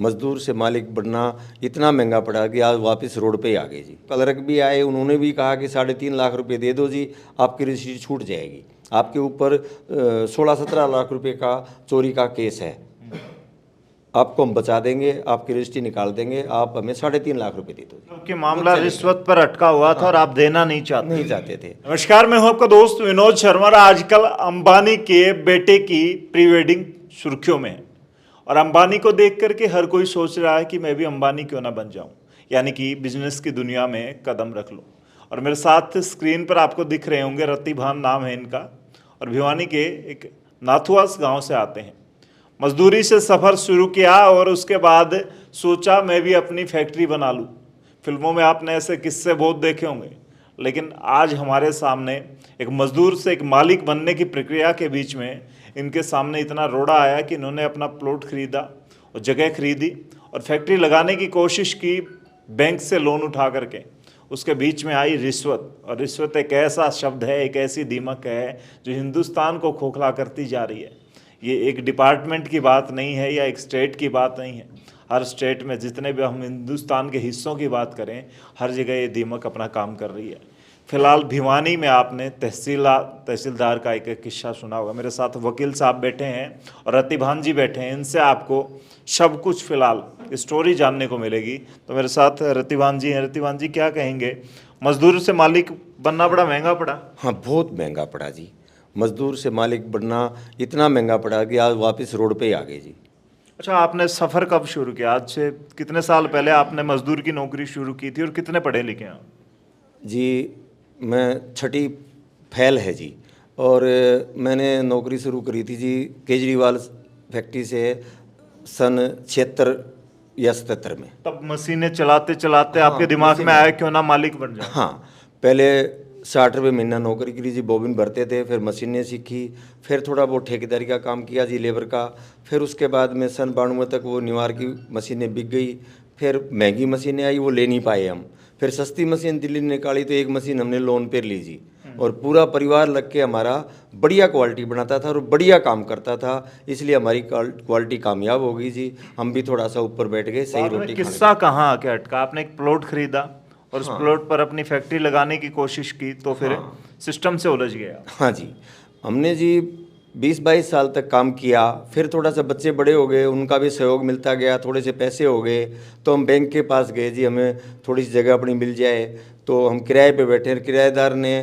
मजदूर से मालिक बनना इतना महंगा पड़ा कि आज वापस रोड पे ही आ गए जी। क्लर्क भी आए, उन्होंने भी कहा कि 3.5 लाख रुपए दे दो जी, आपकी रजिस्ट्री छूट जाएगी। आपके ऊपर 16-17 लाख रुपए का चोरी का केस है, आपको हम बचा देंगे, आपकी रजिस्ट्री निकाल देंगे, आप हमें 3.5 लाख रुपए दे दो। क्योंकि मामला रिश्वत पर अटका हुआ था और आप देना नहीं चाहते थे। नमस्कार, मैं हूं आपका दोस्त विनोद शर्मा। आजकल अंबानी के बेटे की प्री वेडिंग सुर्खियों में है और अंबानी को देख करके हर कोई सोच रहा है कि मैं भी अंबानी क्यों ना बन जाऊं, यानी कि बिजनेस की दुनिया में कदम रख लूं। और मेरे साथ स्क्रीन पर आपको दिख रहे होंगे, रतिभान नाम है इनका और भिवानी के एक नाथुआस गांव से आते हैं। मजदूरी से सफ़र शुरू किया और उसके बाद सोचा मैं भी अपनी फैक्ट्री बना लूं। फिल्मों में आपने ऐसे किस्से बहुत देखे होंगे, लेकिन आज हमारे सामने एक मजदूर से एक मालिक बनने की प्रक्रिया के बीच में इनके सामने इतना रोड़ा आया कि इन्होंने अपना प्लॉट खरीदा और जगह खरीदी और फैक्ट्री लगाने की कोशिश की बैंक से लोन उठा करके। उसके बीच में आई रिश्वत, और रिश्वत एक ऐसा शब्द है, एक ऐसी दीमक है जो हिंदुस्तान को खोखला करती जा रही है। ये एक डिपार्टमेंट की बात नहीं है या एक स्टेट की बात नहीं है। हर स्टेट में जितने भी हम हिंदुस्तान के हिस्सों की बात करें, हर जगह ये दीमक अपना काम कर रही है। फिलहाल भिवानी में आपने तहसीलदार का एक किस्सा सुना होगा। मेरे साथ वकील साहब बैठे हैं और रतिभान जी बैठे हैं, इनसे आपको सब कुछ फिलहाल स्टोरी जानने को मिलेगी। तो मेरे साथ रतिभान जी हैं। रतिभान जी, क्या कहेंगे, मजदूर से मालिक बनना बड़ा महंगा पड़ा? हाँ, बहुत महंगा पड़ा जी। मजदूर से मालिक बनना इतना महंगा पड़ा कि आज वापस रोड पे ही आ गए जी। अच्छा, आपने सफ़र कब शुरू किया? आज से कितने साल पहले आपने मजदूर की नौकरी शुरू की थी और कितने पढ़े लिखे हैं आप? जी, मैं छठी फैल है जी, और मैंने नौकरी शुरू करी थी जी केजरीवाल फैक्ट्री से सन 76 या 77 में। तब मशीनें चलाते चलाते आपके दिमाग में आया क्यों ना मालिक बन जाए? हाँ, पहले 60 रुपये महीना नौकरी करी जी, बॉबिन भरते थे, फिर मशीनें सीखी, फिर थोड़ा बहुत ठेकेदारी का काम किया जी, लेबर का। फिर उसके बाद में सन 92 तक वो निवार की मशीनें बिक गई। फिर महंगी मशीनें आई, वो ले नहीं पाए हम। फिर सस्ती मशीन दिल्ली ने निकाली तो एक मशीन हमने लोन पर ली जी, और पूरा परिवार लग के हमारा बढ़िया क्वालिटी बनाता था और बढ़िया काम करता था, इसलिए हमारी क्वालिटी कामयाब हो गई जी। हम भी थोड़ा सा ऊपर बैठ गए, सही रोटी। किस्सा कहाँ आके अटका? आपने एक प्लॉट खरीदा और उस प्लॉट पर अपनी फैक्ट्री लगाने की कोशिश की तो फिर सिस्टम से उलझ गया? हाँ जी, हमने जी 20-22 साल तक काम किया। फिर थोड़ा सा बच्चे बड़े हो गए, उनका भी सहयोग मिलता गया, थोड़े से पैसे हो गए, तो हम बैंक के पास गए जी, हमें थोड़ी सी जगह अपनी मिल जाए। तो हम किराए पे बैठे, किराएदार ने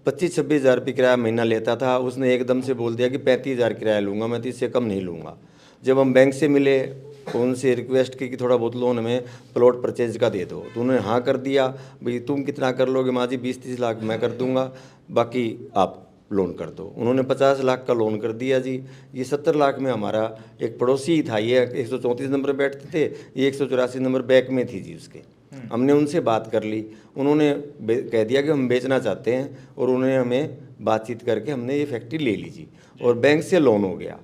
25-26 हज़ार रुपये किराया महीना लेता था, उसने एकदम से बोल दिया कि 35,000 किराया लूँगा मैं, तो इससे कम नहीं लूँगा। जब हम बैंक से मिले तो उनसे रिक्वेस्ट की कि थोड़ा बहुत लोन हमें प्लॉट परचेज का दे दो, तो उन्होंने हाँ कर दिया। भाई तुम कितना कर लोगे? माँ जी 20-30 लाख मैं कर दूँगा, बाकी आप लोन कर दो। उन्होंने 50 लाख का लोन कर दिया जी। ये 70 लाख में हमारा एक पड़ोसी ही था, ये 134 नंबर बैठते थे, ये 184 नंबर बैक में थी जी उसके। हमने उनसे बात कर ली, उन्होंने कह दिया कि हम बेचना चाहते हैं, और उन्होंने हमें बातचीत करके हमने ये फैक्ट्री ले ली जी, और बैंक से लोन हो गया।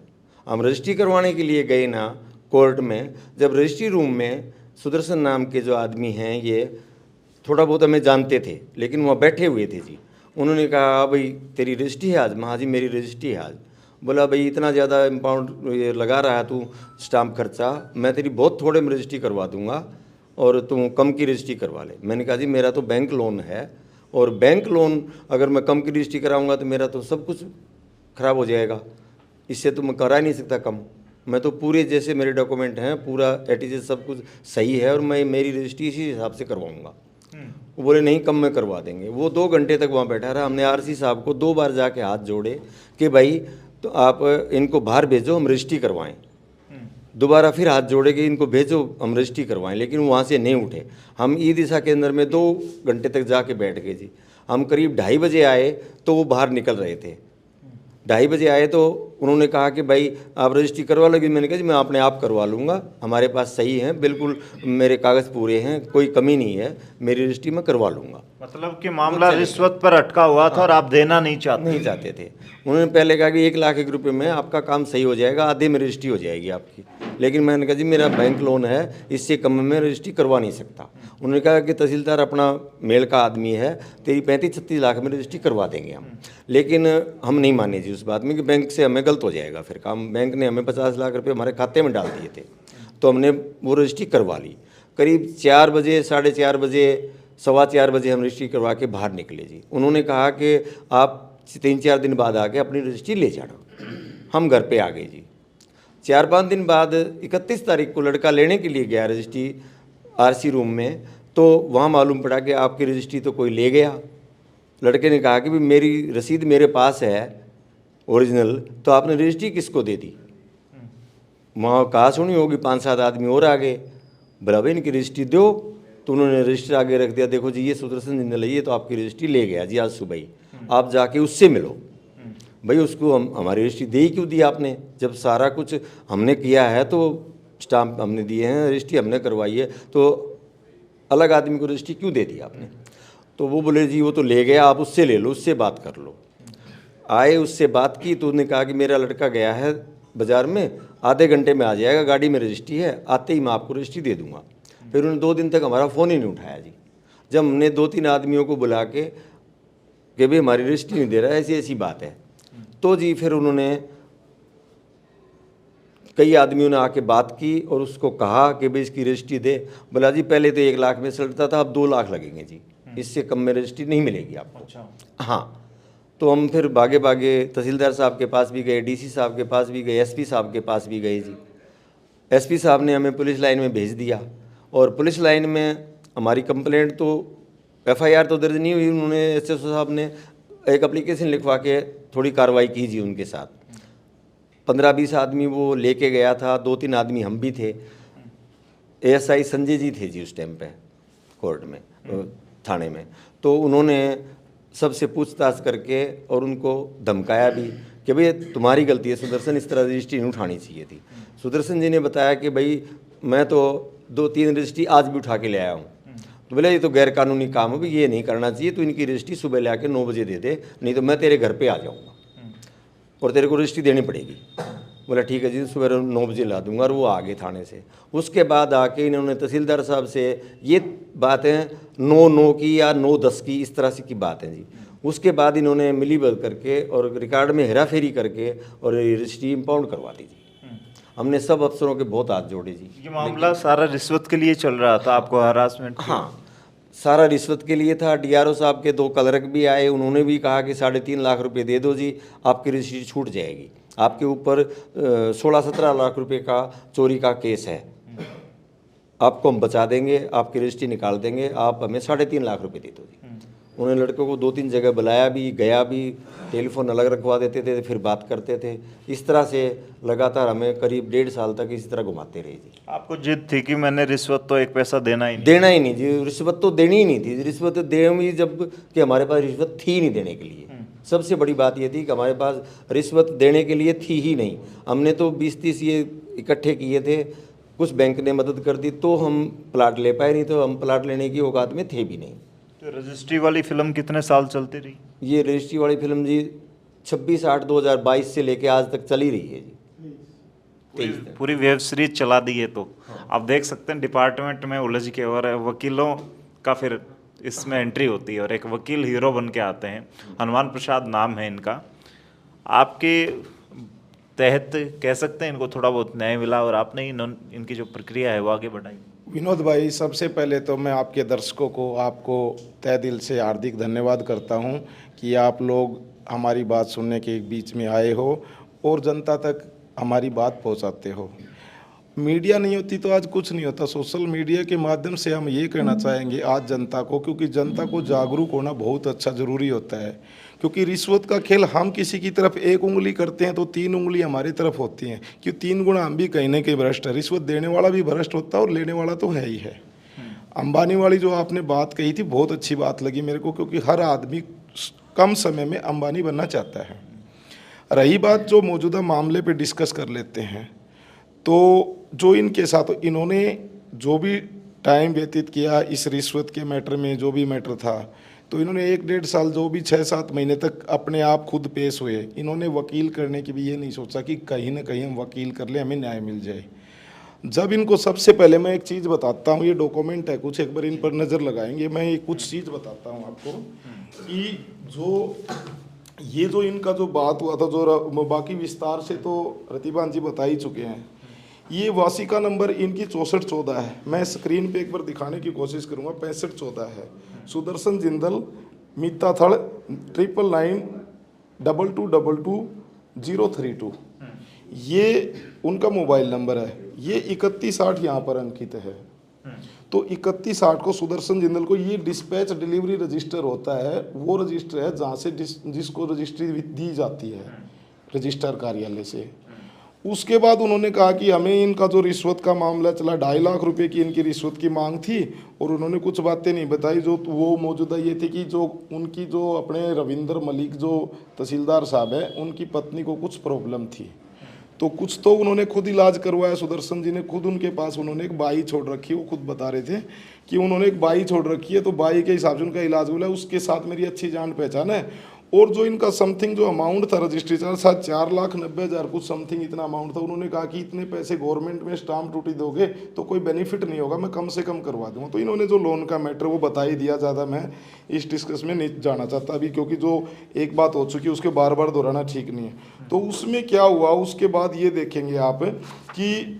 हम रजिस्ट्री करवाने के लिए गए ना कोर्ट में, जब रजिस्ट्री रूम में सुदर्शन नाम के जो आदमी हैं, ये थोड़ा बहुत हमें जानते थे, लेकिन वहाँ बैठे हुए थे जी। उन्होंने कहा भाई तेरी रजिस्ट्री है आज? हाँ जी मेरी रजिस्ट्री है आज। बोला भाई इतना ज़्यादा अमाउंट ये लगा रहा है तू स्टाम्प खर्चा, मैं तेरी बहुत थोड़े में रजिस्ट्री करवा दूंगा और तू कम की रजिस्ट्री करवा ले। मैंने कहा जी मेरा तो बैंक लोन है, और बैंक लोन अगर मैं कम की रजिस्ट्री कराऊंगा तो मेरा तो सब कुछ ख़राब हो जाएगा, इससे तो मैं करा ही नहीं सकता कम। मैं तो पूरे जैसे मेरे डॉक्यूमेंट हैं, पूरा एटीजे सब कुछ सही है, और मैं मेरी रजिस्ट्री इसी हिसाब से करवाऊँगा। वो बोले नहीं कम में करवा देंगे। वो 2 घंटे तक वहाँ बैठा रहा। हमने आरसी साहब को 2 बार जाके हाथ जोड़े कि भाई तो आप इनको बाहर भेजो, हम रजिस्ट्री करवाएं। दोबारा फिर हाथ जोड़े कि इनको भेजो, हम रजिस्ट्री करवाएं, लेकिन वहाँ से नहीं उठे। हम ई दिशा के अंदर में 2 घंटे तक जाके बैठ गए जी। हम करीब 2:30 बजे आए तो वो बाहर निकल रहे थे। 2:30 बजे आए तो उन्होंने कहा कि भाई आप रजिस्ट्री करवा लोगे? मैंने कहा जी मैं अपने आप करवा लूँगा, हमारे पास सही हैं, बिल्कुल मेरे कागज़ पूरे हैं, कोई कमी नहीं है, मेरी रजिस्ट्री मैं करवा लूँगा। मतलब कि मामला रिश्वत पर अटका हुआ था और आप देना नहीं चाहते थे। उन्होंने पहले कहा कि 1 लाख रुपए में आपका काम सही हो जाएगा, आधे में रजिस्ट्री हो जाएगी आपकी, लेकिन मैंने कहा जी मेरा बैंक लोन है, इससे कम में रजिस्ट्री करवा नहीं सकता। उन्होंने कहा कि तहसीलदार अपना मेल का आदमी है, तेरी 35-36 लाख में रजिस्ट्री करवा देंगे हम। लेकिन हम नहीं माने जी उस बात में कि बैंक से हमें गलत हो जाएगा फिर काम। बैंक ने हमें 50 लाख रुपये हमारे खाते में डाल दिए थे। तो हमने वो रजिस्ट्री करवा ली। करीब 4 बजे, 4:30 बजे, 4:15 बजे हम रजिस्ट्री करवा के बाहर निकले जी। उन्होंने कहा कि आप 3-4 दिन बाद आके अपनी रजिस्ट्री ले जाना। हम घर पे आ गए जी। 4-5 दिन बाद 31 तारीख को लड़का लेने के लिए गया रजिस्ट्री आरसी रूम में, तो वहाँ मालूम पड़ा कि आपकी रजिस्ट्री तो कोई ले गया। लड़के ने कहा कि भाई मेरी रसीद मेरे पास है ओरिजिनल, तो आपने रजिस्ट्री किसको दे दी? वहाँ कहा सुनी होगी, 5-7 आदमी और आ गए, बोला भाई इनकी रजिस्ट्री दो। तो उन्होंने रजिस्टर आगे रख दिया, देखो जी ये सुदर्शन जिंदल है, ये तो आपकी रजिस्ट्री ले गया जी आज सुबह ही, आप जाके उससे मिलो। भाई उसको हमारी रजिस्ट्री दे ही क्यों दी आपने? जब सारा कुछ हमने किया है तो स्टाम्प हमने दिए हैं, रजिस्ट्री हमने करवाई है, तो अलग आदमी को रजिस्ट्री क्यों दे दी आपने? तो वो बोले जी वो तो ले गया, आप उससे ले लो, उससे बात कर लो। आए, उससे बात की तो उसने कहा कि मेरा लड़का गया है बाज़ार में, आधे घंटे में आ जाएगा, गाड़ी में रजिस्ट्री है, आते ही मैं आपको रजिस्ट्री दे दूंगा। फिर उन्होंने 2 दिन तक हमारा फ़ोन ही नहीं उठाया जी। जब हमने 2-3 आदमियों को बुला के कि भाई हमारी रजिस्ट्री नहीं दे रहा है, ऐसी ऐसी बात है, तो जी फिर उन्होंने कई आदमियों ने आके बात की और उसको कहा कि भाई इसकी रजिस्ट्री दे। बोला जी पहले तो 1 लाख में चलता था, अब 2 लाख लगेंगे जी, इससे कम में रजिस्ट्री नहीं मिलेगी आपको। अच्छा। हाँ, तो हम फिर भागे भागे तहसीलदार साहब के पास भी गए, डीसी साहब के पास भी गए, एसपी साहब के पास भी गए जी। एसपी साहब ने हमें पुलिस लाइन में भेज दिया और पुलिस लाइन में हमारी कंप्लेंट तो एफआईआर तो दर्ज नहीं हुई, उन्होंने एसएसओ साहब ने एक एप्लीकेशन लिखवा के थोड़ी कार्रवाई की जी उनके साथ। 15-20 आदमी वो लेके गया था, 2-3 आदमी हम भी थे। एएसआई संजय जी थे जी उस टाइम पे कोर्ट में, थाने में। तो उन्होंने सबसे पूछताछ करके और उनको धमकाया भी कि भाई तुम्हारी गलती है सुदर्शन, इस तरह रजिस्ट्री नहीं उठानी चाहिए थी। सुदर्शन जी ने बताया कि भाई मैं तो 2-3 रजिस्ट्री आज भी उठा के ले आया हूँ। तो बोले ये तो गैर कानूनी काम है, ये नहीं करना चाहिए, तो इनकी रजिस्ट्री सुबह ले आके 9 बजे दे दे, नहीं तो मैं तेरे घर पे आ जाऊँगा और तेरे को रजिस्ट्री देनी पड़ेगी। बोला ठीक है जी, सुबह 9 बजे ला दूंगा, और वो आ गए थाने से। उसके बाद आके इन्होंने तहसीलदार साहब से ये बातें 9-9 की या 9-10 की इस तरह से की बात है जी। उसके बाद इन्होंने मिलीभगत करके और रिकॉर्ड में हेराफेरी करके और रजिस्ट्री इम्पाउंड करवा दी जी। हमने सब अफसरों के बहुत हाथ जोड़े जी। ये मामला सारा रिश्वत के लिए चल रहा था, आपको हरासमेंट? हाँ, सारा रिश्वत के लिए था। डीआरओ साहब के 2 क्लर्क भी आए, उन्होंने भी कहा कि 3.5 लाख रुपए दे दो जी, आपकी रजिस्ट्री छूट जाएगी, आपके ऊपर 16-17 लाख रुपए का चोरी का केस है, आपको हम बचा देंगे, आपकी रजिस्ट्री निकाल देंगे, आप हमें 3.5 लाख रुपए दे दो जी। उन्होंने लड़कों को 2-3 जगह बुलाया भी, गया भी, टेलीफोन अलग रखवा देते थे, फिर बात करते थे। इस तरह से लगातार हमें करीब 1.5 साल तक इसी तरह घुमाते रहे जी। आपको जिद थी कि मैंने रिश्वत तो 1 पैसा देना ही नहीं? देना ही नहीं जी, रिश्वत तो देनी ही नहीं थी। रिश्वत देंगे जब कि हमारे पास रिश्वत थी नहीं देने के लिए। सबसे बड़ी बात ये थी कि हमारे पास रिश्वत देने के लिए थी ही नहीं। हमने तो 20-30 ये इकट्ठे किए थे, कुछ बैंक ने मदद कर दी तो हम प्लाट ले पाए, नहीं तो हम प्लाट लेने की औकात में थे भी नहीं। तो रजिस्ट्री वाली फिल्म कितने साल चलती रही? ये रजिस्ट्री वाली फिल्म जी 26/8/2022 से लेके आज तक चली रही है जी। पूरी वेब सीरीज चला दी है। तो आप देख सकते हैं डिपार्टमेंट में उलझ के, और वकीलों का फिर इसमें एंट्री होती है और एक वकील हीरो बन के आते हैं। हनुमान प्रसाद नाम है इनका। आपके तहत कह सकते हैं इनको थोड़ा बहुत न्याय मिला और आपने इनकी जो प्रक्रिया है वो आगे बढ़ाई। विनोद भाई, सबसे पहले तो मैं आपके दर्शकों को, आपको तहे दिल से हार्दिक धन्यवाद करता हूं कि आप लोग हमारी बात सुनने के बीच में आए हो और जनता तक हमारी बात पहुंचाते हो। मीडिया नहीं होती तो आज कुछ नहीं होता। सोशल मीडिया के माध्यम से हम ये कहना चाहेंगे आज जनता को, क्योंकि जनता को जागरूक होना बहुत अच्छा ज़रूरी होता है। क्योंकि रिश्वत का खेल हम किसी की तरफ 1 उंगली करते हैं तो 3 उंगली हमारी तरफ होती हैं, कि 3 गुना हम भी कहीं ना कहीं भ्रष्ट है। रिश्वत देने वाला भी भ्रष्ट होता है और लेने वाला तो है ही है। अंबानी वाली जो आपने बात कही थी, बहुत अच्छी बात लगी मेरे को, क्योंकि हर आदमी कम समय में अंबानी बनना चाहता है। रही बात जो मौजूदा मामले पे डिस्कस कर लेते हैं, तो जो इनके साथ इन्होंने जो भी टाइम व्यतीत किया इस रिश्वत के मैटर में, जो भी मैटर था, तो इन्होंने 1-1.5 साल, जो भी 6-7 महीने तक अपने आप खुद पेश हुए। इन्होंने वकील करने की भी ये नहीं सोचा कि कहीं ना कहीं हम वकील कर लें, हमें न्याय मिल जाए। जब इनको सबसे पहले मैं एक चीज़ बताता हूँ, ये डॉक्यूमेंट है कुछ, एक बार इन पर नज़र लगाएंगे। मैं कुछ चीज़ बताता हूँ आपको कि जो इनका जो बात हुआ था, जो बाकी विस्तार से तो रतिबान जी बता ही चुके हैं। ये वासिका नंबर इनकी 6414 है। मैं स्क्रीन पे एक बार दिखाने की कोशिश करूंगा। 6514 है। सुदर्शन जिंदल, मीता थड़, 9992222032, ये उनका मोबाइल नंबर है। ये 3160 यहाँ पर अंकित है। तो 3160 को सुदर्शन जिंदल को, ये डिस्पैच डिलीवरी रजिस्टर होता है, वो रजिस्टर है जहाँ से जिसको रजिस्ट्री दी जाती है रजिस्ट्रार कार्यालय से। उसके बाद उन्होंने कहा कि हमें इनका जो रिश्वत का मामला चला, 2.5 लाख रुपए की इनकी रिश्वत की मांग थी, और उन्होंने कुछ बातें नहीं बताई। जो वो मौजूदा ये थी कि जो उनकी जो अपने रविंदर मलिक जो तहसीलदार साहब है, उनकी पत्नी को कुछ प्रॉब्लम थी, तो कुछ तो उन्होंने खुद इलाज करवाया। सुदर्शन जी ने खुद, उनके पास उन्होंने एक बाई छोड़ रखी है। वो खुद बता रहे थे कि उन्होंने एक बाई छोड़ रखी है, तो बाई के हिसाब से उनका इलाज बोला। उसके साथ मेरी अच्छी जान पहचान है। और जो इनका समथिंग जो अमाउंट था रजिस्ट्री चार्ज, शायद 4,90,000 कुछ समथिंग इतना अमाउंट था। उन्होंने कहा कि इतने पैसे गवर्नमेंट में स्टाम्प ड्यूटी दोगे तो कोई बेनिफिट नहीं होगा, मैं कम से कम करवा दूंगा। तो इन्होंने जो लोन का मैटर वो बता ही दिया। ज़्यादा मैं इस डिस्कस में नहीं जाना चाहता अभी, क्योंकि जो एक बात हो चुकी है उसके बार बार दोहराना ठीक नहीं है। तो उसमें क्या हुआ, उसके बाद ये देखेंगे आप कि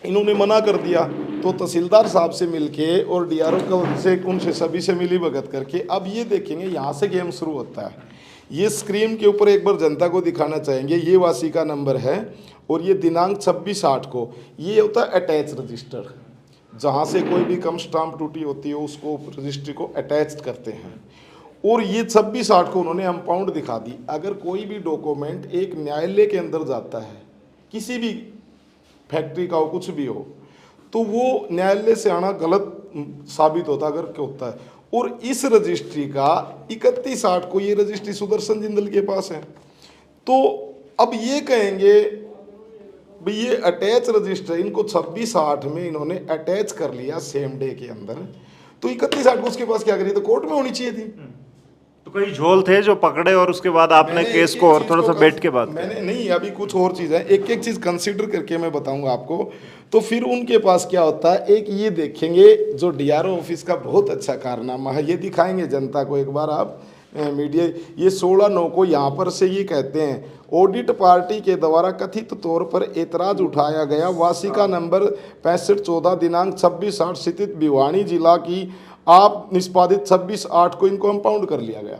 इन्होंने मना कर दिया। तो तहसीलदार साहब से मिलके और डीआरओ से, उनसे सभी से मिली भगत करके, अब ये देखेंगे यहाँ से गेम शुरू होता है। ये स्क्रीन के ऊपर एक बार जनता को दिखाना चाहेंगे। ये वासिका नंबर है और ये दिनांक 26/8 को, ये होता है अटैच रजिस्टर, जहाँ से कोई भी कम स्टाम्प ड्यूटी होती है उसको रजिस्ट्री को अटैच करते हैं। और ये 26/8 को उन्होंने अम्पाउंड दिखा दी। अगर कोई भी डॉक्यूमेंट एक न्यायालय के अंदर जाता है, किसी भी फैक्ट्री का हो, कुछ भी हो, तो वो न्यायालय से आना गलत साबित होता अगर होता है। और इस रजिस्ट्री का 31/8 को ये रजिस्ट्री सुदर्शन जिंदल के पास है। तो अब ये कहेंगे भाई ये अटैच रजिस्टर, इनको 26/8 में इन्होंने अटैच कर लिया सेम डे के अंदर, तो 31/8 को उसके पास क्या करी, तो कोर्ट में होनी चाहिए थी। तो कई झोल थे जो पकड़े और उसके बाद आपने केस को और थोड़ा सा बैठ के बात मैंने नहीं, अभी कुछ और चीज़ है, एक एक चीज़ कंसीडर करके मैं बताऊंगा आपको। तो फिर उनके पास क्या होता है, एक ये देखेंगे जो डीआरओ ऑफिस का बहुत अच्छा कारनामा है, ये दिखाएंगे जनता को एक बार आप मीडिया। ये 16/9 को यहाँ पर से ये कहते हैं, ऑडिट पार्टी के द्वारा कथित तौर पर एतराज उठाया गया, वासिका नंबर 6514 दिनांक 26/8 स्थित भिवानी जिला की आप निष्पादित 26/8 को इनको अम्पाउंड कर लिया गया।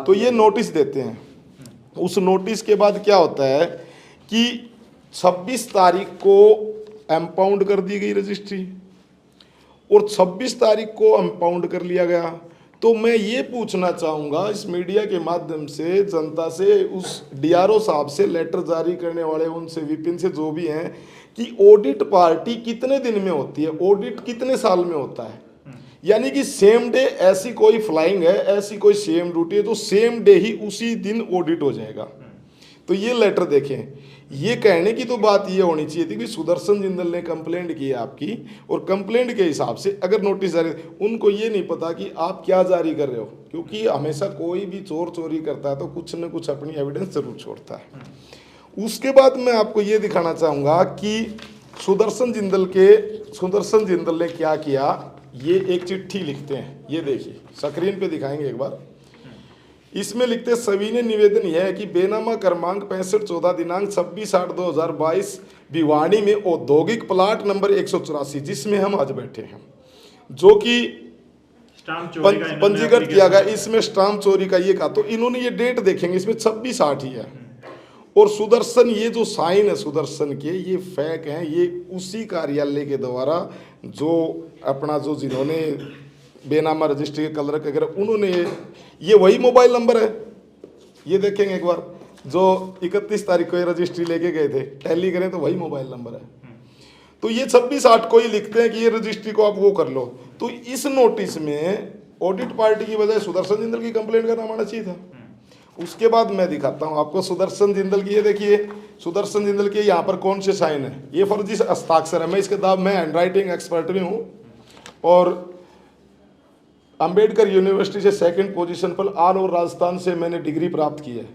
तो ये नोटिस देते हैं। उस नोटिस के बाद क्या होता है कि 26 तारीख को अम्पाउंड कर दी गई रजिस्ट्री और 26 तारीख को अम्पाउंड कर लिया गया। तो मैं ये पूछना चाहूँगा इस मीडिया के माध्यम से जनता से, उस डीआरओ साहब से, लेटर जारी करने वाले उनसे, विपिन से, जो भी हैं, कि ऑडिट पार्टी कितने दिन में होती है, ऑडिट कितने साल में होता है। यानी कि सेम डे ऐसी कोई फ्लाइंग है, ऐसी कोई सेम ड्यूटी है तो सेम डे ही उसी दिन ऑडिट हो जाएगा। तो ये लेटर देखें, ये कहने की तो बात ये होनी चाहिए थी कि सुदर्शन जिंदल ने कंप्लेंट की है आपकी, और कंप्लेंट के हिसाब से अगर नोटिस जारी, उनको ये नहीं पता कि आप क्या जारी कर रहे हो, क्योंकि हमेशा कोई भी चोर चोरी करता है तो कुछ न कुछ अपनी एविडेंस जरूर छोड़ता है। उसके बाद मैं आपको ये दिखाना चाहूँगा कि सुदर्शन जिंदल ने क्या किया। ये एक चिट्ठी लिखते हैं, ये देखिए स्क्रीन पे दिखाएंगे एक बार। इसमें लिखते हैं, सविनय निवेदन यह है कि बेनामा क्रमांक 6514 दिनांक 26/8/2022 भिवानी में औद्योगिक प्लाट नंबर 184, जिसमें हम आज बैठे हैं, जो कि पंजीकृत किया गया, इसमें स्टाम्प चोरी का ये कहा। तो इन्होंने ये डेट देखेंगे, इसमें 26/8 ही है। और सुदर्शन, ये जो साइन है सुदर्शन के, ये फेक हैं, ये उसी कार्यालय के द्वारा जो अपना जो जिन्होंने बेनामा रजिस्ट्री के कलर वगैरह, उन्होंने ये वही मोबाइल नंबर है। ये देखेंगे एक बार, जो 31 तारीख को ये रजिस्ट्री लेके गए थे, टैली करें तो वही मोबाइल नंबर है। तो ये 26/8 को ही लिखते हैं कि ये रजिस्ट्री को आप वो कर लो। तो इस नोटिस में ऑडिट पार्टी की बजाय सुदर्शन जिंदल की कंप्लेंट का नाम आना चाहिए था। उसके बाद मैं दिखाता हूं आपको सुदर्शन जिंदल की, ये देखिए सुदर्शन जिंदल के यहाँ पर कौन से साइन है, ये फर्जी हस्ताक्षर है। मैं इसके दाव मैं हैंड राइटिंग एक्सपर्ट भी हूँ और अंबेडकर यूनिवर्सिटी से 2nd पोजीशन पर ऑल ओवर राजस्थान से मैंने डिग्री प्राप्त की है।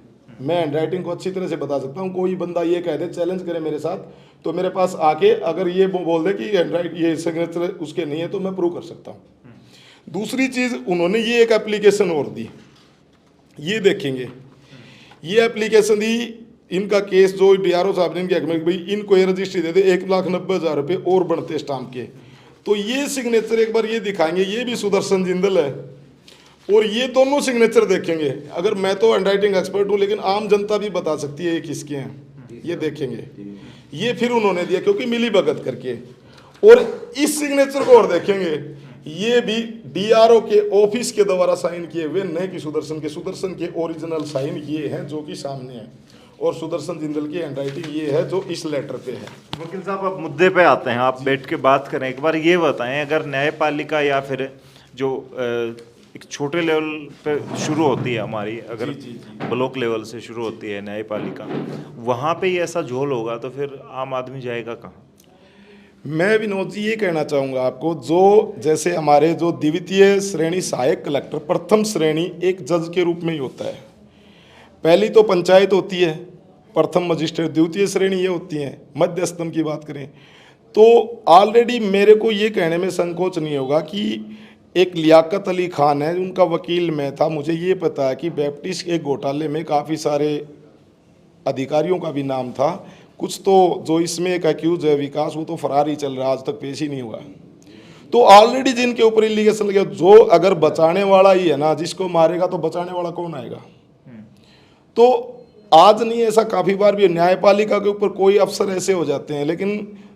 मैं हैंड राइटिंग को अच्छी तरह से बता सकता हूँ। कोई बंदा ये कह दे, चैलेंज करे मेरे साथ, तो मेरे पास आके अगर ये बोल दे कि हैंड राइट ये सिग्नेचर उसके नहीं है, तो मैं प्रूव कर सकता हूँ। दूसरी चीज़, उन्होंने ये एक एप्लीकेशन और दी, ये देखेंगे, ये एप्लीकेशन दी इनका केस जो डीआरओ साहब ने इनके हक में भाई इनको ये रजिस्ट्री दे दे 1,90,000 रुपये और बनते स्टाम्प के। तो ये सिग्नेचर एक बार ये दिखाएंगे, ये भी सुदर्शन जिंदल है और ये दोनों सिग्नेचर देखेंगे। अगर मैं तो हैंडराइटिंग एक्सपर्ट हूँ लेकिन आम जनता भी बता सकती है ये किसके हैं, ये देखेंगे। ये फिर उन्होंने दिया क्योंकि मिली भगत करके। और इस सिग्नेचर को और देखेंगे, ये भी डीआरओ के ऑफिस के द्वारा साइन किए हुए, न कि सुदर्शन के ओरिजिनल साइन किए हैं जो कि सामने है। और सुदर्शन जिंदल की हैंडराइटिंग ये है जो इस लेटर पे है। वकील साहब, अब मुद्दे पे आते हैं, आप बैठ के बात करें। एक बार ये बताएं, अगर न्यायपालिका या फिर जो एक छोटे लेवल पे शुरू होती है हमारी, अगर ब्लॉक लेवल से शुरू होती है न्यायपालिका, वहाँ पे ही ऐसा झोल होगा तो फिर आम आदमी जाएगा कहाँ? मैं विनोद जी ये कहना चाहूँगा आपको, जो जैसे हमारे जो द्वितीय श्रेणी सहायक कलेक्टर प्रथम श्रेणी एक जज के रूप में ही होता है। पहली तो पंचायत होती है, प्रथम मजिस्ट्रेट, द्वितीय श्रेणी ये होती है। मध्यस्थम की बात करें तो ऑलरेडी मेरे को ये कहने में संकोच नहीं होगा कि एक लियाकत अली खान है, उनका वकील मैं था। मुझे ये पता है कि बैप्टिस्ट के घोटाले में काफ़ी सारे अधिकारियों का भी नाम था। कुछ तो जो इसमें एक एक्यूज है विकास, वो तो फरार ही चल रहा है, आज तक पेश ही नहीं हुआ। तो ऑलरेडी जिनके ऊपर एलिगेशन लगे, जो अगर बचाने वाला ही है ना, जिसको मारेगा तो बचाने वाला कौन आएगा? तो आज नहीं, ऐसा काफ़ी बार भी न्यायपालिका के ऊपर कोई अफसर ऐसे हो जाते हैं। लेकिन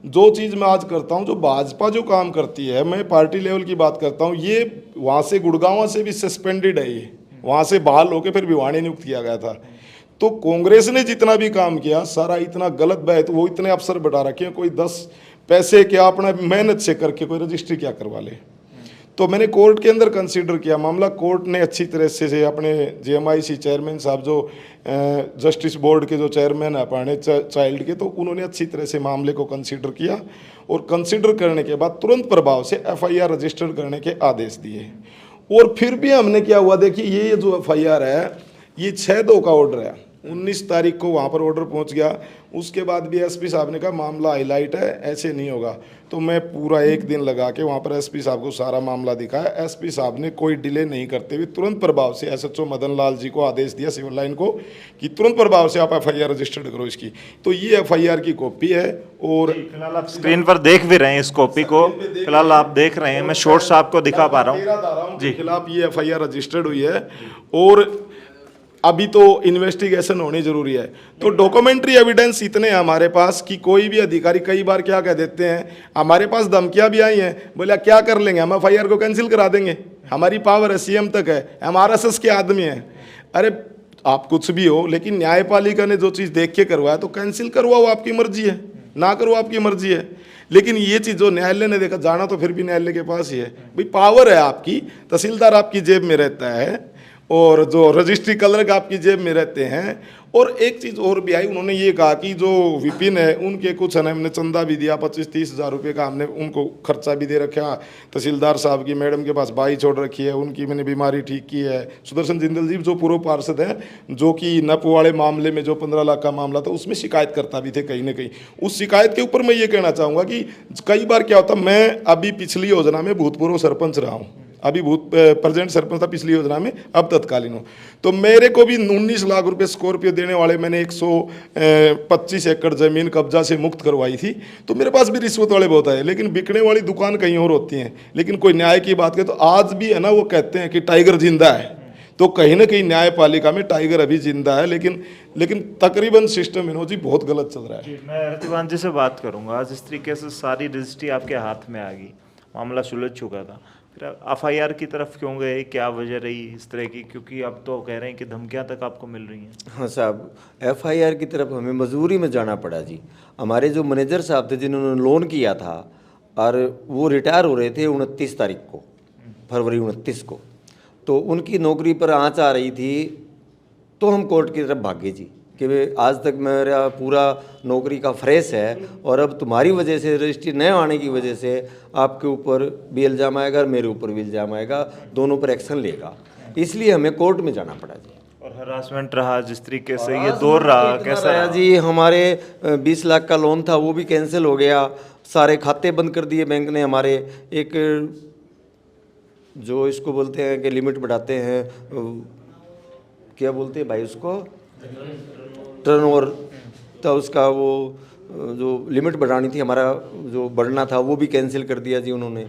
जो चीज़ मैं आज करता हूँ, जो भाजपा जो काम करती है, मैं पार्टी लेवल की बात करता हूँ, ये वहाँ से गुड़गांव से भी सस्पेंडेड है, ये वहाँ से बहाल होकर फिर भिवानी नियुक्त किया गया था। तो कांग्रेस ने जितना भी काम किया सारा इतना गलत है। तो वो इतने अफसर बढ़ा रखे हैं, कोई 10 पैसे क्या अपना मेहनत से करके कोई रजिस्ट्री क्या करवा ले। तो मैंने कोर्ट के अंदर कंसीडर किया मामला। कोर्ट ने अच्छी तरह से अपने JMIC चेयरमैन साहब, जो जस्टिस बोर्ड के जो चेयरमैन है अपने चाइल्ड के, तो उन्होंने अच्छी तरह से मामले को कंसीडर किया और कंसीडर करने के बाद तुरंत प्रभाव से FIR रजिस्टर्ड करने के आदेश दिए। और फिर भी हमने क्या हुआ, देखिए ये जो FIR है ये 6/2 का ऑर्डर है। 19 तारीख को वहाँ पर ऑर्डर पहुँच गया। उसके बाद भी SP साहब ने कहा मामला हाईलाइट है, ऐसे नहीं होगा। तो मैं पूरा एक दिन लगा के वहाँ पर SP साहब को सारा मामला दिखाया। SP साहब ने कोई डिले नहीं करते हुए तुरंत प्रभाव से SHO मदन लाल जी को आदेश दिया, सिविल लाइन को, कि तुरंत प्रभाव से आप FIR रजिस्टर्ड करो इसकी। तो ये FIR की कॉपी है। और फिलहाल आप स्क्रीन पर देख भी रहे हैं इस कॉपी को, फिलहाल आप देख रहे हैं, मैं शॉर्ट्स आपको दिखा पा रहा हूँ जी। खिलाफ ये FIR रजिस्टर्ड हुई है और अभी तो इन्वेस्टिगेशन होनी जरूरी है। तो डॉक्यूमेंट्री एविडेंस इतने हैं हमारे पास कि कोई भी अधिकारी कई बार क्या कह देते हैं, हमारे पास धमकियां भी आई हैं, बोले क्या कर लेंगे, हम FIR को कैंसिल करा देंगे, हमारी पावर है, CM तक है, हम RSS के आदमी हैं। अरे आप कुछ भी हो, लेकिन न्यायपालिका ने जो चीज़ देख के करवाया तो कैंसिल करवाओ, आपकी मर्जी है, ना करो आपकी मर्जी है। लेकिन ये चीज़ जो न्यायालय ने देखा, जाना तो फिर भी न्यायालय के पास ही है। भाई पावर है आपकी, तहसीलदार आपकी जेब में रहता है और जो रजिस्ट्री क्लर्क आपकी जेब में रहते हैं। और एक चीज़ और भी आई, उन्होंने ये कहा कि जो विपिन है उनके कुछ है ना, हमने चंदा भी दिया 25-30 हज़ार रुपये का, हमने उनको खर्चा भी दे रखा। तहसीलदार साहब की मैडम के पास बाई छोड़ रखी है, उनकी मैंने बीमारी ठीक की है। सुदर्शन जिंदल जी जो पूर्व पार्षद हैं, जो कि नप वाले मामले में जो 15 लाख का मामला था उसमें शिकायत करता भी थे कहीं ना कहीं। उस शिकायत के ऊपर मैं ये कहना चाहूँगा कि कई बार क्या होता, मैं अभी पिछली योजना में भूतपूर्व सरपंच रहा हूँ, अभी प्रेजेंट सरपंच था पिछली योजना में, अब तत्कालीन हूँ। तो मेरे को भी 19 लाख रुपए स्कॉर्पियो देने वाले मैंने 125 एकड़ ज़मीन कब्जा से मुक्त करवाई थी। तो मेरे पास भी रिश्वत वाले बहुत आए, लेकिन बिकने वाली दुकान कहीं और होती हैं। लेकिन कोई न्याय की बात करें तो आज भी है ना, वो कहते हैं कि टाइगर जिंदा है, तो कहीं ना कहीं न्यायपालिका में टाइगर अभी जिंदा है। लेकिन तकरीबन सिस्टम विनोद जी बहुत गलत चल रहा है। मैं रतिवान जी से बात करूँगा। जिस तरीके से सारी रजिस्ट्री आपके हाथ में आ गई, मामला सुलझ चुका था, फिर FIR की तरफ क्यों गए, क्या वजह रही इस तरह की? क्योंकि आप तो कह रहे हैं कि धमकियां तक आपको मिल रही हैं। हाँ साहब, FIR की तरफ हमें मजबूरी में जाना पड़ा जी। हमारे जो मैनेजर साहब थे जिन्होंने लोन किया था, और वो रिटायर हो रहे थे 29 तारीख को, फरवरी 29 को, तो उनकी नौकरी पर आँच आ रही थी। तो हम कोर्ट की तरफ भागे जी कि वे आज तक मेरा पूरा नौकरी का फ्रेश है, और अब तुम्हारी वजह से, रजिस्ट्री न आने की वजह से आपके ऊपर भी इल्ज़ाम आएगा और मेरे ऊपर भी इल्ज़ाम आएगा, दोनों पर एक्शन लेगा। इसलिए हमें कोर्ट में जाना पड़ा जी। और हरासमेंट रहा जिस तरीके से, ये दौर रहा, कैसा रहा जी? हमारे 20 लाख का लोन था वो भी कैंसिल हो गया, सारे खाते बंद कर दिए बैंक ने हमारे। एक जो इसको बोलते हैं कि लिमिट बढ़ाते हैं, क्या बोलते हैं भाई उसको, टर्नओवर था उसका वो जो लिमिट बढ़ानी थी, हमारा जो बढ़ना था वो भी कैंसिल कर दिया जी उन्होंने।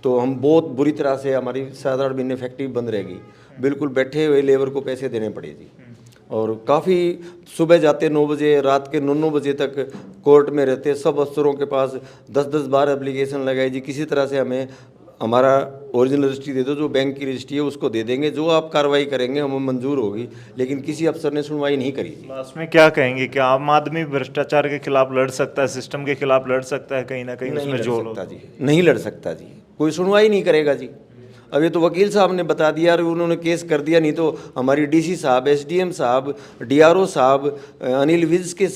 तो हम बहुत बुरी तरह से, हमारी 7-8 महीने फैक्ट्री बंद रहेगी, बिल्कुल बैठे हुए लेबर को पैसे देने पड़े जी। और काफ़ी सुबह जाते 9 बजे, रात के 9 बजे तक कोर्ट में रहते, सब अफसरों के पास 10-10 बार एप्लीकेशन लगाई जी, किसी तरह से हमें हमारा ओरिजिनल रजिस्ट्री दे दो, जो बैंक की रजिस्ट्री है उसको दे देंगे, जो आप कार्रवाई करेंगे हमें मंजूर होगी, लेकिन किसी अफसर ने सुनवाई नहीं करी जी। लास्ट में क्या कहेंगे कि आम आदमी भ्रष्टाचार के खिलाफ लड़ सकता है, सिस्टम के खिलाफ लड़ सकता है, कहीं ना कहीं नहीं उसमें लड़ जो सकता जी, नहीं लड़ सकता जी, कोई सुनवाई नहीं करेगा जी। अब ये तो वकील साहब ने बता दिया और उन्होंने केस कर दिया, नहीं तो हमारी डीसी साहब, एसडीएम साहब, डीआरओ साहब, अनिल विज के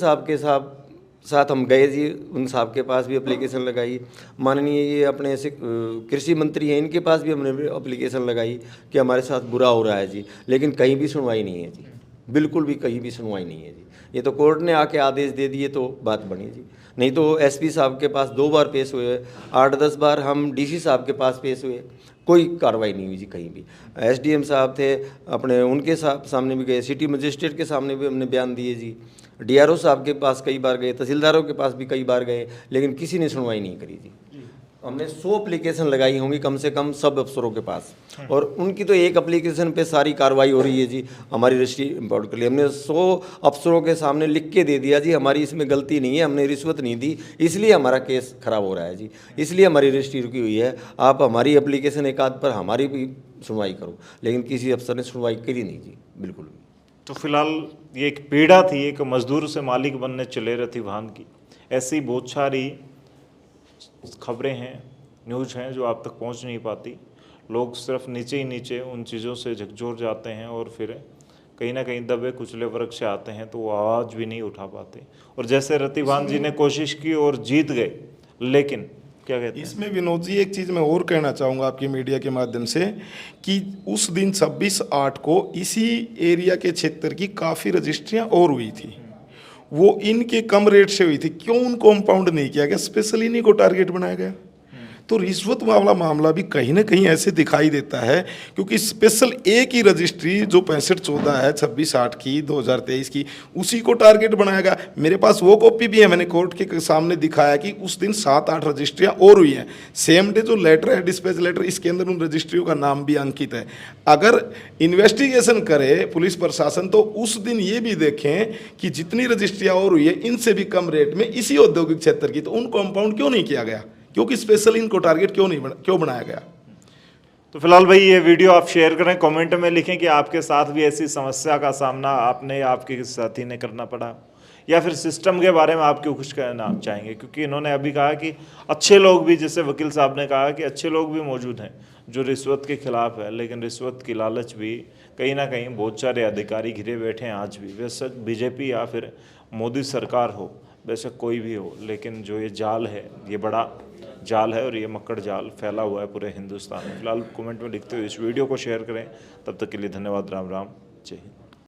साथ हम गए जी, उन साहब के पास भी एप्लीकेशन लगाई। माननीय ये अपने ऐसे कृषि मंत्री हैं, इनके पास भी हमने एप्लीकेशन लगाई कि हमारे साथ बुरा हो रहा है जी, लेकिन कहीं भी सुनवाई नहीं है जी, बिल्कुल भी कहीं भी सुनवाई नहीं है जी। ये तो कोर्ट ने आके आदेश दे दिए तो बात बनी जी, नहीं तो एसपी साहब के पास 2 बार पेश हुए, 8-10 बार हम डीसी साहब के पास पेश हुए, कोई कार्रवाई नहीं हुई जी कहीं भी। एसडीएम साहब थे अपने, उनके सामने भी गए, सिटी मजिस्ट्रेट के सामने भी हमने बयान दिए जी, डीआरओ साहब के पास कई बार गए, तहसीलदारों के पास भी कई बार गए, लेकिन किसी ने सुनवाई नहीं करी जी। हमने 100 एप्लीकेशन लगाई होंगी कम से कम सब अफसरों के पास, और उनकी तो एक एप्लीकेशन पे सारी कार्रवाई हो रही है जी। हमारी रजिस्ट्री इम्पाउंड के लिए हमने 100 अफसरों के सामने लिख के दे दिया जी, हमारी इसमें गलती नहीं है, हमने रिश्वत नहीं दी, इसलिए हमारा केस खराब हो रहा है जी, इसलिए हमारी रजिस्ट्री रुकी हुई है। आप हमारी एप्लीकेशन एक आध पर हमारी भी सुनवाई करो, लेकिन किसी अफसर ने सुनवाई करी नहीं जी, बिल्कुल भी। तो फिलहाल ये एक पीड़ा थी, एक मजदूर से मालिक बनने चले रहे थे वाहन की, ऐसी बहुत सारी खबरें हैं, न्यूज़ हैं जो आप तक पहुंच नहीं पाती। लोग सिर्फ नीचे ही नीचे उन चीज़ों से झकझोर जाते हैं और फिर कहीं ना कहीं दबे कुचले वर्ग से आते हैं तो वो आवाज़ भी नहीं उठा पाते। और जैसे रतिभान जी ने कोशिश की और जीत गए, लेकिन क्या कहते हैं इसमें विनोद जी एक चीज़ मैं और कहना चाहूँगा आपकी मीडिया के माध्यम से कि उस दिन 26/8 को इसी एरिया के क्षेत्र की काफ़ी रजिस्ट्रियाँ और हुई थी, वो इनके कम रेट से हुई थी, क्यों उनको कंपाउंड नहीं किया गया, स्पेशली इन्हीं को टारगेट बनाया गया। तो रिश्वत वाला मामला भी कहीं ना कहीं ऐसे दिखाई देता है, क्योंकि स्पेशल एक ही रजिस्ट्री जो 6514 है 26/8 की 2023 की, उसी को टारगेट बनाया गया। मेरे पास वो कॉपी भी है, मैंने कोर्ट के सामने दिखाया कि उस दिन 7-8 रजिस्ट्रियाँ और हुई हैं। सेम डे जो लेटर है, डिस्पैच लेटर, इसके अंदर उन रजिस्ट्रियों का नाम भी अंकित है। अगर इन्वेस्टिगेशन करे पुलिस प्रशासन तो उस दिन ये भी देखें कि जितनी रजिस्ट्रियाँ और हुई है इनसे भी कम रेट में इसी औद्योगिक क्षेत्र की, तो उन कंपाउंड क्यों नहीं किया गया, क्योंकि स्पेशल इनको टारगेट क्यों बनाया गया। तो फिलहाल भाई ये वीडियो आप शेयर करें, कमेंट में लिखें कि आपके साथ भी ऐसी समस्या का सामना आपने या आपके साथी ने करना पड़ा, या फिर सिस्टम के बारे में आप क्यों कुछ कहना चाहेंगे, क्योंकि इन्होंने अभी कहा कि अच्छे लोग भी, जैसे वकील साहब ने कहा कि अच्छे लोग भी मौजूद हैं जो रिश्वत के खिलाफ है, लेकिन रिश्वत की लालच भी कहीं ना कहीं बहुत सारे अधिकारी घिरे बैठे हैं आज भी। बेशक बीजेपी या फिर मोदी सरकार हो, बेशक कोई भी हो, लेकिन जो ये जाल है ये बड़ा जाल है और ये मक्कड़ जाल फैला हुआ है पूरे हिंदुस्तान में। फिलहाल कमेंट में लिखते हुए इस वीडियो को शेयर करें। तब तक के लिए धन्यवाद। राम राम, जय हिंद।